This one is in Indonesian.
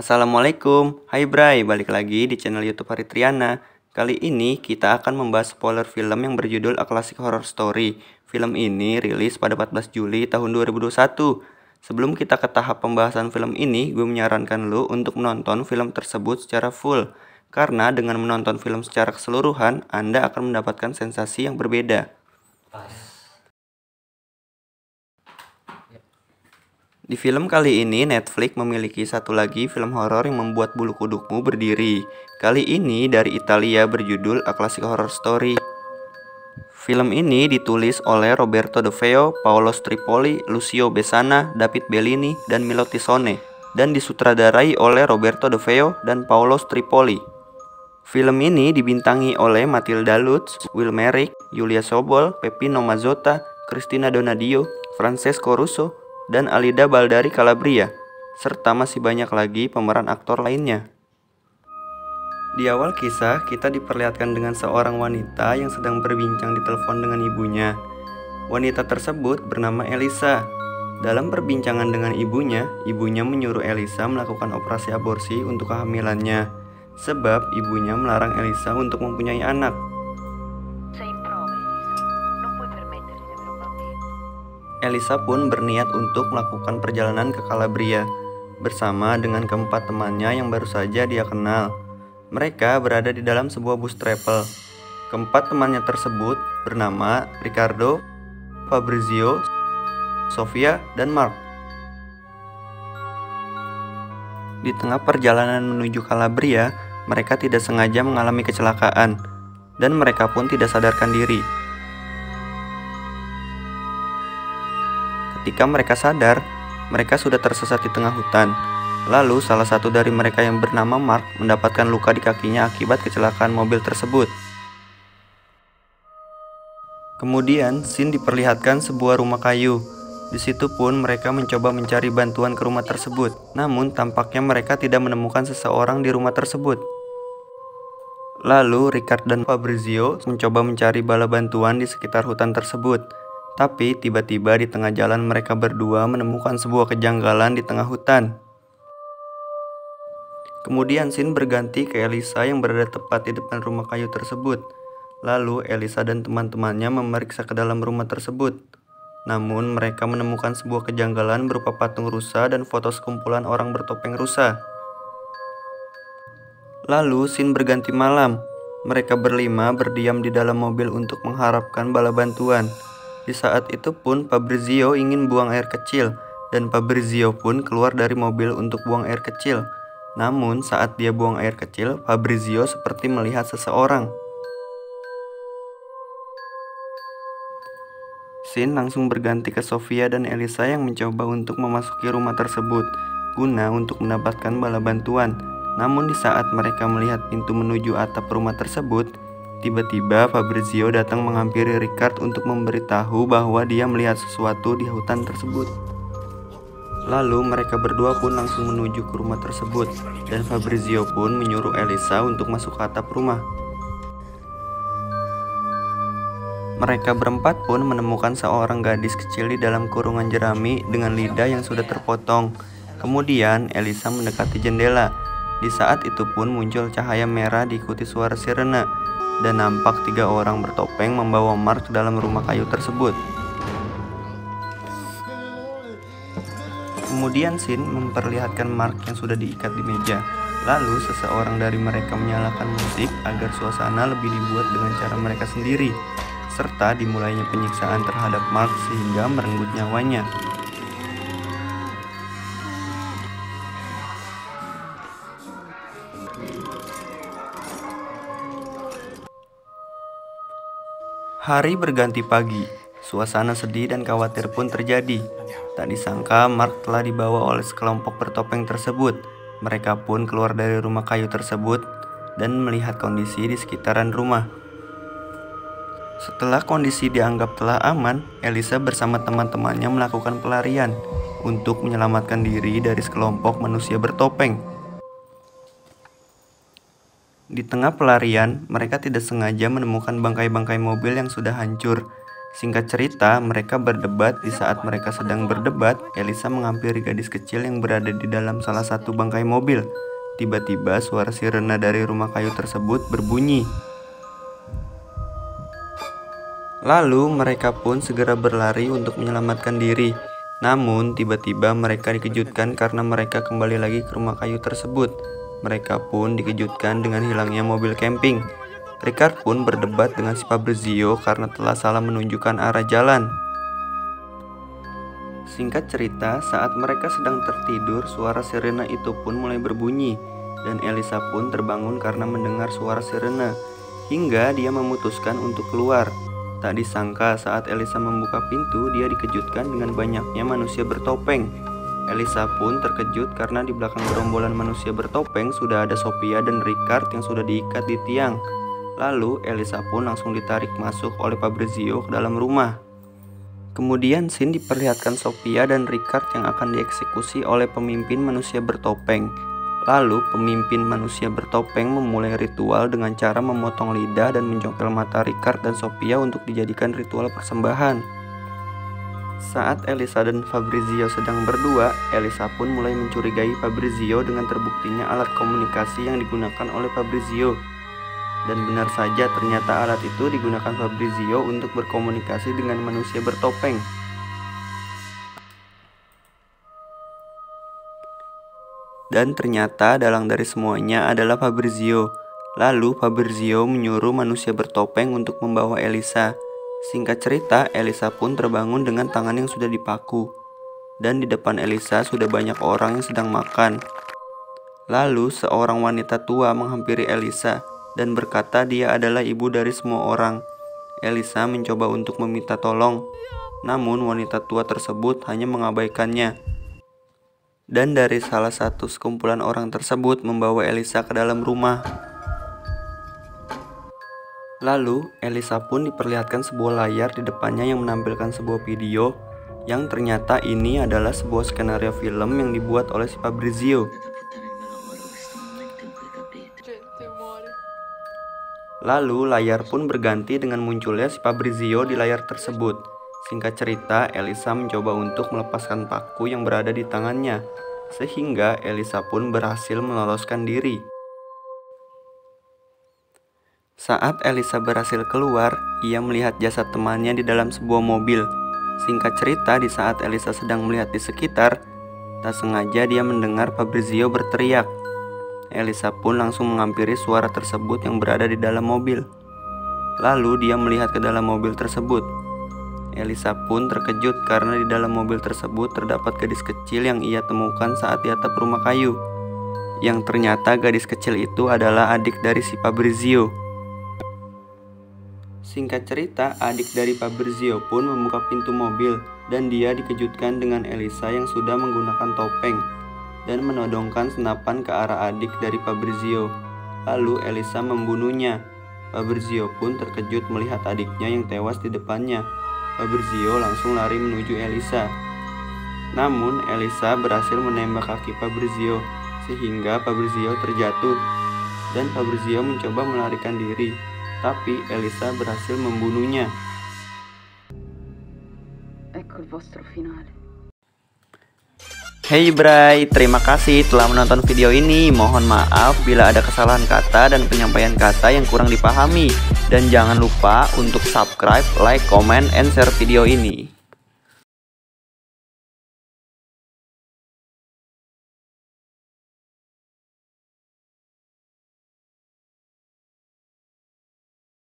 Assalamualaikum, hai Bray, balik lagi di channel YouTube Haritriana. Kali ini kita akan membahas spoiler film yang berjudul A Classic Horror Story. Film ini rilis pada 14 Juli tahun 2021. Sebelum kita ke tahap pembahasan film ini, gue menyarankan lo untuk menonton film tersebut secara full. Karena dengan menonton film secara keseluruhan, Anda akan mendapatkan sensasi yang berbeda. Di film kali ini, Netflix memiliki satu lagi film horor yang membuat bulu kudukmu berdiri. Kali ini dari Italia berjudul A Classic Horror Story. Film ini ditulis oleh Roberto De Feo, Paolo Stripoli, Lucio Besana, David Bellini, dan Milo Tisone, dan disutradarai oleh Roberto De Feo dan Paolo Stripoli. Film ini dibintangi oleh Matilda Lutz, Will Merrick, Julia Sobol, Peppino Mazzotta, Cristina Donadio, Francesco Russo, dan Alida Baldari Calabria, serta masih banyak lagi pemeran aktor lainnya. Di awal kisah, kita diperlihatkan dengan seorang wanita yang sedang berbincang di telepon dengan ibunya. Wanita tersebut bernama Elisa. Dalam perbincangan dengan ibunya menyuruh Elisa melakukan operasi aborsi untuk kehamilannya, sebab ibunya melarang Elisa untuk mempunyai anak. Elisa pun berniat untuk melakukan perjalanan ke Calabria bersama dengan keempat temannya yang baru saja dia kenal. Mereka berada di dalam sebuah bus travel. Keempat temannya tersebut bernama Riccardo, Fabrizio, Sofia, dan Mark. Di tengah perjalanan menuju Calabria, mereka tidak sengaja mengalami kecelakaan, dan mereka pun tidak sadarkan diri. Ketika mereka sadar, mereka sudah tersesat di tengah hutan. Lalu salah satu dari mereka yang bernama Mark mendapatkan luka di kakinya akibat kecelakaan mobil tersebut. Kemudian, scene diperlihatkan sebuah rumah kayu. Di situ pun mereka mencoba mencari bantuan ke rumah tersebut. Namun tampaknya mereka tidak menemukan seseorang di rumah tersebut. Lalu Ricard dan Fabrizio mencoba mencari bala bantuan di sekitar hutan tersebut. Tapi tiba-tiba di tengah jalan mereka berdua menemukan sebuah kejanggalan di tengah hutan. Kemudian scene berganti ke Elisa yang berada tepat di depan rumah kayu tersebut. Lalu Elisa dan teman-temannya memeriksa ke dalam rumah tersebut. Namun mereka menemukan sebuah kejanggalan berupa patung rusa dan foto sekumpulan orang bertopeng rusa. Lalu scene berganti malam. Mereka berlima berdiam di dalam mobil untuk mengharapkan bala bantuan. Di saat itu pun Fabrizio ingin buang air kecil, dan Fabrizio pun keluar dari mobil untuk buang air kecil. Namun saat dia buang air kecil, Fabrizio seperti melihat seseorang. Scene langsung berganti ke Sofia dan Elisa yang mencoba untuk memasuki rumah tersebut, guna untuk mendapatkan bala bantuan. Namun di saat mereka melihat pintu menuju atap rumah tersebut, tiba-tiba Fabrizio datang menghampiri Ricard untuk memberitahu bahwa dia melihat sesuatu di hutan tersebut. Lalu mereka berdua pun langsung menuju ke rumah tersebut, dan Fabrizio pun menyuruh Elisa untuk masuk ke atap rumah. Mereka berempat pun menemukan seorang gadis kecil di dalam kurungan jerami dengan lidah yang sudah terpotong. Kemudian Elisa mendekati jendela. Di saat itu pun muncul cahaya merah diikuti suara sirene, dan nampak 3 orang bertopeng membawa Mark ke dalam rumah kayu tersebut. Kemudian scene memperlihatkan Mark yang sudah diikat di meja. Lalu seseorang dari mereka menyalakan musik agar suasana lebih dibuat dengan cara mereka sendiri, serta dimulainya penyiksaan terhadap Mark sehingga merenggut nyawanya. Hari berganti pagi, suasana sedih dan khawatir pun terjadi. Tak disangka Mark telah dibawa oleh sekelompok bertopeng tersebut. Mereka pun keluar dari rumah kayu tersebut dan melihat kondisi di sekitaran rumah. Setelah kondisi dianggap telah aman, Elisa bersama teman-temannya melakukan pelarian untuk menyelamatkan diri dari sekelompok manusia bertopeng. Di tengah pelarian, mereka tidak sengaja menemukan bangkai-bangkai mobil yang sudah hancur. Singkat cerita, mereka berdebat. Di saat mereka sedang berdebat, Elisa menghampiri gadis kecil yang berada di dalam salah satu bangkai mobil. Tiba-tiba suara sirena dari rumah kayu tersebut berbunyi. Lalu mereka pun segera berlari untuk menyelamatkan diri. Namun tiba-tiba mereka dikejutkan karena mereka kembali lagi ke rumah kayu tersebut. Mereka pun dikejutkan dengan hilangnya mobil camping. Ricard pun berdebat dengan si Fabrizio karena telah salah menunjukkan arah jalan. Singkat cerita, saat mereka sedang tertidur, suara sirena itu pun mulai berbunyi. Dan Elisa pun terbangun karena mendengar suara sirena. Hingga dia memutuskan untuk keluar. Tak disangka saat Elisa membuka pintu, dia dikejutkan dengan banyaknya manusia bertopeng. Elisa pun terkejut karena di belakang gerombolan manusia bertopeng sudah ada Sophia dan Ricard yang sudah diikat di tiang. Lalu Elisa pun langsung ditarik masuk oleh Fabrizio ke dalam rumah. Kemudian scene diperlihatkan Sophia dan Ricard yang akan dieksekusi oleh pemimpin manusia bertopeng. Lalu pemimpin manusia bertopeng memulai ritual dengan cara memotong lidah dan menjongkel mata Ricard dan Sophia untuk dijadikan ritual persembahan. Saat Elisa dan Fabrizio sedang berdua, Elisa pun mulai mencurigai Fabrizio dengan terbuktinya alat komunikasi yang digunakan oleh Fabrizio. Dan benar saja ternyata alat itu digunakan Fabrizio untuk berkomunikasi dengan manusia bertopeng. Dan ternyata dalang dari semuanya adalah Fabrizio. Lalu Fabrizio menyuruh manusia bertopeng untuk membawa Elisa. Singkat cerita, Elisa pun terbangun dengan tangan yang sudah dipaku. Dan di depan Elisa sudah banyak orang yang sedang makan. Lalu seorang wanita tua menghampiri Elisa dan berkata dia adalah ibu dari semua orang. Elisa mencoba untuk meminta tolong, namun wanita tua tersebut hanya mengabaikannya. Dan dari salah satu sekumpulan orang tersebut membawa Elisa ke dalam rumah. Lalu Elisa pun diperlihatkan sebuah layar di depannya yang menampilkan sebuah video yang ternyata ini adalah sebuah skenario film yang dibuat oleh si Fabrizio. Lalu layar pun berganti dengan munculnya si Fabrizio di layar tersebut. Singkat cerita, Elisa mencoba untuk melepaskan paku yang berada di tangannya, sehingga Elisa pun berhasil meloloskan diri. Saat Elisa berhasil keluar, ia melihat jasad temannya di dalam sebuah mobil. Singkat cerita, di saat Elisa sedang melihat di sekitar, tak sengaja dia mendengar Fabrizio berteriak. Elisa pun langsung menghampiri suara tersebut yang berada di dalam mobil. Lalu dia melihat ke dalam mobil tersebut. Elisa pun terkejut karena di dalam mobil tersebut terdapat gadis kecil yang ia temukan saat di atap rumah kayu. Yang ternyata gadis kecil itu adalah adik dari si Fabrizio. Singkat cerita, adik dari Fabrizio pun membuka pintu mobil dan dia dikejutkan dengan Elisa yang sudah menggunakan topeng dan menodongkan senapan ke arah adik dari Fabrizio. Lalu Elisa membunuhnya. Fabrizio pun terkejut melihat adiknya yang tewas di depannya. Fabrizio langsung lari menuju Elisa. Namun Elisa berhasil menembak kaki Fabrizio sehingga Fabrizio terjatuh dan Fabrizio mencoba melarikan diri, tapi Elisa berhasil membunuhnya. Ecco il vostro finale. Hey Bray, terima kasih telah menonton video ini. Mohon maaf bila ada kesalahan kata dan penyampaian kata yang kurang dipahami. Dan jangan lupa untuk subscribe, like, comment, and share video ini.